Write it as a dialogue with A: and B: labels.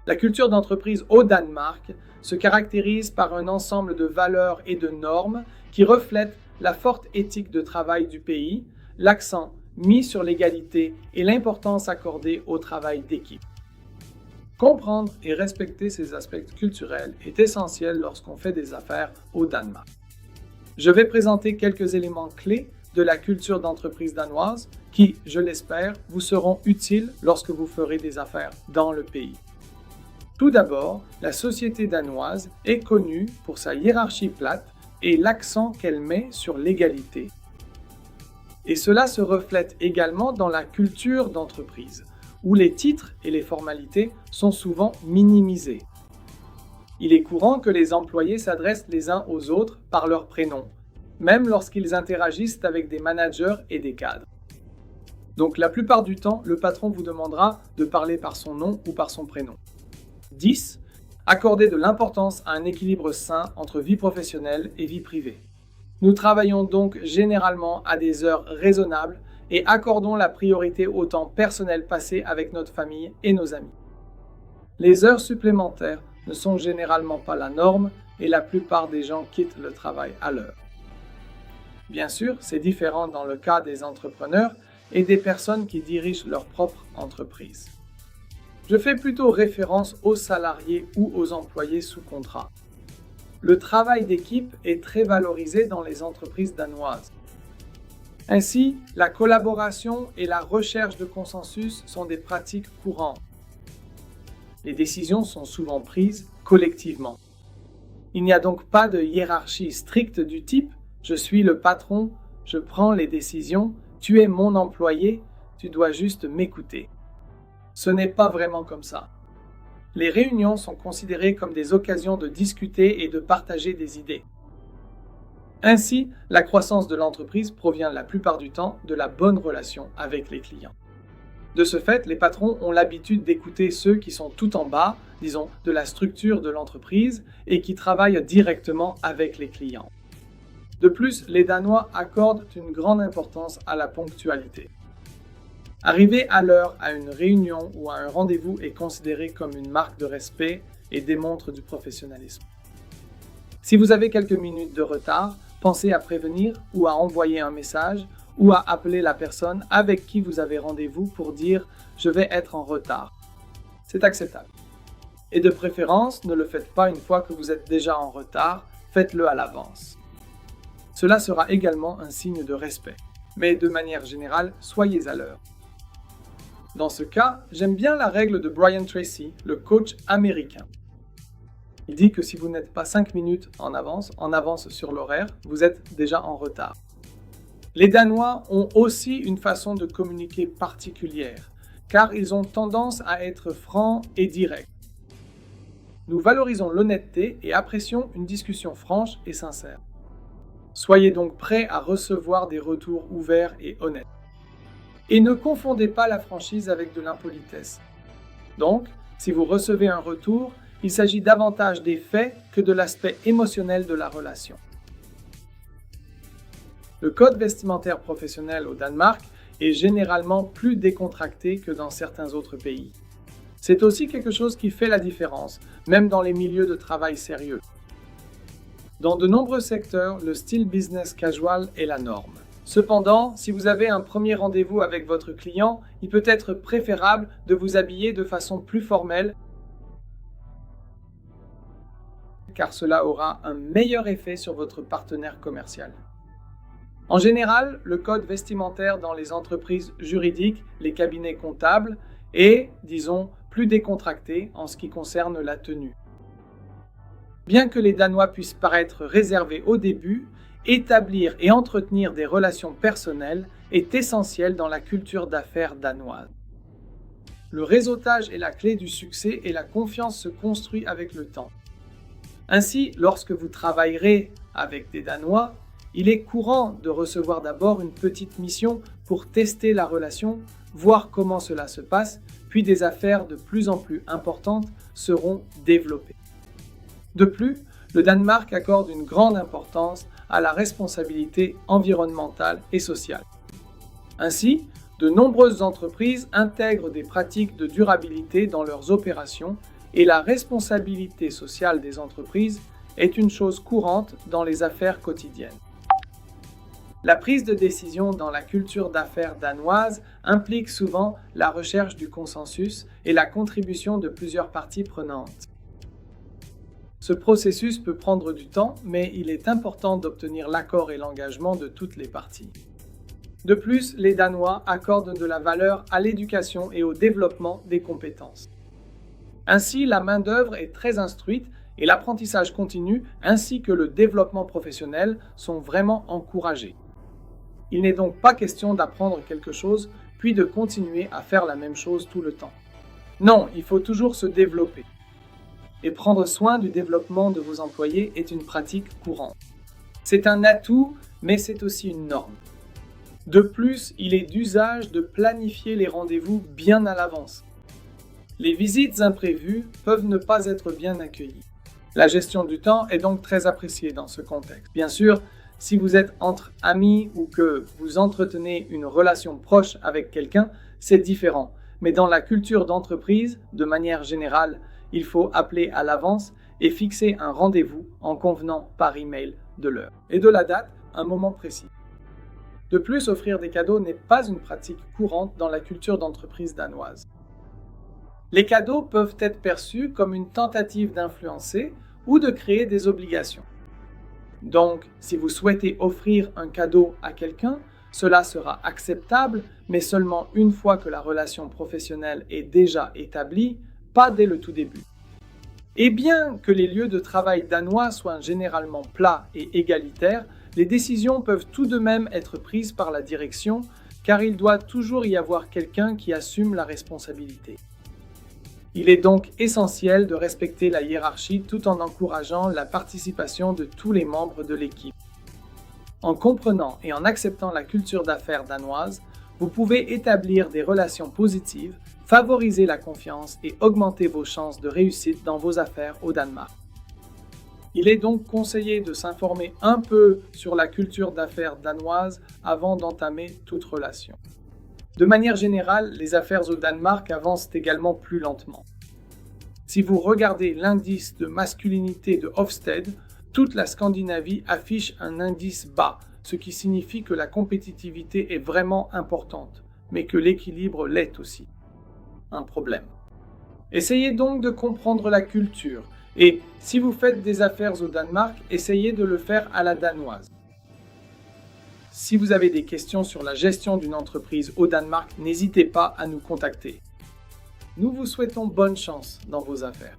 A: La culture d'entreprise au Danemark se caractérise par un ensemble de valeurs et de normes qui reflètent la forte éthique de travail du pays, l'accent mis sur l'égalité et l'importance accordée au travail d'équipe. Comprendre et respecter ces aspects culturels est essentiel lorsqu'on fait des affaires au Danemark. Je vais présenter quelques éléments clés de la culture d'entreprise danoise qui, je l'espère, vous seront utiles lorsque vous ferez des affaires dans le pays. Tout d'abord, la société danoise est connue pour sa hiérarchie plate et l'accent qu'elle met sur l'égalité. Et cela se reflète également dans la culture d'entreprise, où les titres et les formalités sont souvent minimisés. Il est courant que les employés s'adressent les uns aux autres par leur prénom, même lorsqu'ils interagissent avec des managers et des cadres. Donc la plupart du temps, le patron vous demandera de parler par son nom ou par son prénom. 10. Accorder de l'importance à un équilibre sain entre vie professionnelle et vie privée. Nous travaillons donc généralement à des heures raisonnables et accordons la priorité au temps personnel passé avec notre famille et nos amis. Les heures supplémentaires ne sont généralement pas la norme et la plupart des gens quittent le travail à l'heure. Bien sûr, c'est différent dans le cas des entrepreneurs et des personnes qui dirigent leur propre entreprise. Je fais plutôt référence aux salariés ou aux employés sous contrat. Le travail d'équipe est très valorisé dans les entreprises danoises. Ainsi, la collaboration et la recherche de consensus sont des pratiques courantes. Les décisions sont souvent prises collectivement. Il n'y a donc pas de hiérarchie stricte du type « je suis le patron, je prends les décisions, tu es mon employé, tu dois juste m'écouter ». Ce n'est pas vraiment comme ça. Les réunions sont considérées comme des occasions de discuter et de partager des idées. Ainsi, la croissance de l'entreprise provient la plupart du temps de la bonne relation avec les clients. De ce fait, les patrons ont l'habitude d'écouter ceux qui sont tout en bas, disons, de la structure de l'entreprise et qui travaillent directement avec les clients. De plus, les Danois accordent une grande importance à la ponctualité. Arriver à l'heure à une réunion ou à un rendez-vous est considéré comme une marque de respect et démontre du professionnalisme. Si vous avez quelques minutes de retard, pensez à prévenir ou à envoyer un message ou à appeler la personne avec qui vous avez rendez-vous pour dire « je vais être en retard ». C'est acceptable. Et de préférence, ne le faites pas une fois que vous êtes déjà en retard, faites-le à l'avance. Cela sera également un signe de respect. Mais de manière générale, soyez à l'heure. Dans ce cas, j'aime bien la règle de Brian Tracy, le coach américain. Il dit que si vous n'êtes pas 5 minutes en avance sur l'horaire, vous êtes déjà en retard. Les Danois ont aussi une façon de communiquer particulière, car ils ont tendance à être francs et directs. Nous valorisons l'honnêteté et apprécions une discussion franche et sincère. Soyez donc prêts à recevoir des retours ouverts et honnêtes. Et ne confondez pas la franchise avec de l'impolitesse. Donc, si vous recevez un retour, il s'agit davantage des faits que de l'aspect émotionnel de la relation. Le code vestimentaire professionnel au Danemark est généralement plus décontracté que dans certains autres pays. C'est aussi quelque chose qui fait la différence, même dans les milieux de travail sérieux. Dans de nombreux secteurs, le style business casual est la norme. Cependant, si vous avez un premier rendez-vous avec votre client, il peut être préférable de vous habiller de façon plus formelle car cela aura un meilleur effet sur votre partenaire commercial. En général, le code vestimentaire dans les entreprises juridiques, les cabinets comptables est, disons, plus décontracté en ce qui concerne la tenue. Bien que les Danois puissent paraître réservés au début, établir et entretenir des relations personnelles est essentiel dans la culture d'affaires danoise. Le réseautage est la clé du succès et la confiance se construit avec le temps. Ainsi, lorsque vous travaillerez avec des Danois, il est courant de recevoir d'abord une petite mission pour tester la relation, voir comment cela se passe, puis des affaires de plus en plus importantes seront développées. De plus, le Danemark accorde une grande importance à la responsabilité environnementale et sociale. Ainsi, de nombreuses entreprises intègrent des pratiques de durabilité dans leurs opérations et la responsabilité sociale des entreprises est une chose courante dans les affaires quotidiennes. La prise de décision dans la culture d'affaires danoise implique souvent la recherche du consensus et la contribution de plusieurs parties prenantes. Ce processus peut prendre du temps, mais il est important d'obtenir l'accord et l'engagement de toutes les parties. De plus, les Danois accordent de la valeur à l'éducation et au développement des compétences. Ainsi, la main-d'œuvre est très instruite et l'apprentissage continu ainsi que le développement professionnel sont vraiment encouragés. Il n'est donc pas question d'apprendre quelque chose puis de continuer à faire la même chose tout le temps. Non, il faut toujours se développer. Et prendre soin du développement de vos employés est une pratique courante. C'est un atout, mais c'est aussi une norme. De plus, il est d'usage de planifier les rendez-vous bien à l'avance. Les visites imprévues peuvent ne pas être bien accueillies. La gestion du temps est donc très appréciée dans ce contexte. Bien sûr, si vous êtes entre amis ou que vous entretenez une relation proche avec quelqu'un, c'est différent. Mais dans la culture d'entreprise, de manière générale, il faut appeler à l'avance et fixer un rendez-vous en convenant par email de l'heure et de la date, un moment précis. De plus, offrir des cadeaux n'est pas une pratique courante dans la culture d'entreprise danoise. Les cadeaux peuvent être perçus comme une tentative d'influencer ou de créer des obligations. Donc, si vous souhaitez offrir un cadeau à quelqu'un, cela sera acceptable, mais seulement une fois que la relation professionnelle est déjà établie, pas dès le tout début. Et bien que les lieux de travail danois soient généralement plats et égalitaires, les décisions peuvent tout de même être prises par la direction, car il doit toujours y avoir quelqu'un qui assume la responsabilité. Il est donc essentiel de respecter la hiérarchie tout en encourageant la participation de tous les membres de l'équipe. En comprenant et en acceptant la culture d'affaires danoise, vous pouvez établir des relations positives, favoriser la confiance et augmenter vos chances de réussite dans vos affaires au Danemark. Il est donc conseillé de s'informer un peu sur la culture d'affaires danoise avant d'entamer toute relation. De manière générale, les affaires au Danemark avancent également plus lentement. Si vous regardez l'indice de masculinité de Ofsted, toute la Scandinavie affiche un indice bas, ce qui signifie que la compétitivité est vraiment importante, mais que l'équilibre l'est aussi. Un problème. Essayez donc de comprendre la culture, et si vous faites des affaires au Danemark, essayez de le faire à la danoise. Si vous avez des questions sur la gestion d'une entreprise au Danemark, n'hésitez pas à nous contacter. Nous vous souhaitons bonne chance dans vos affaires.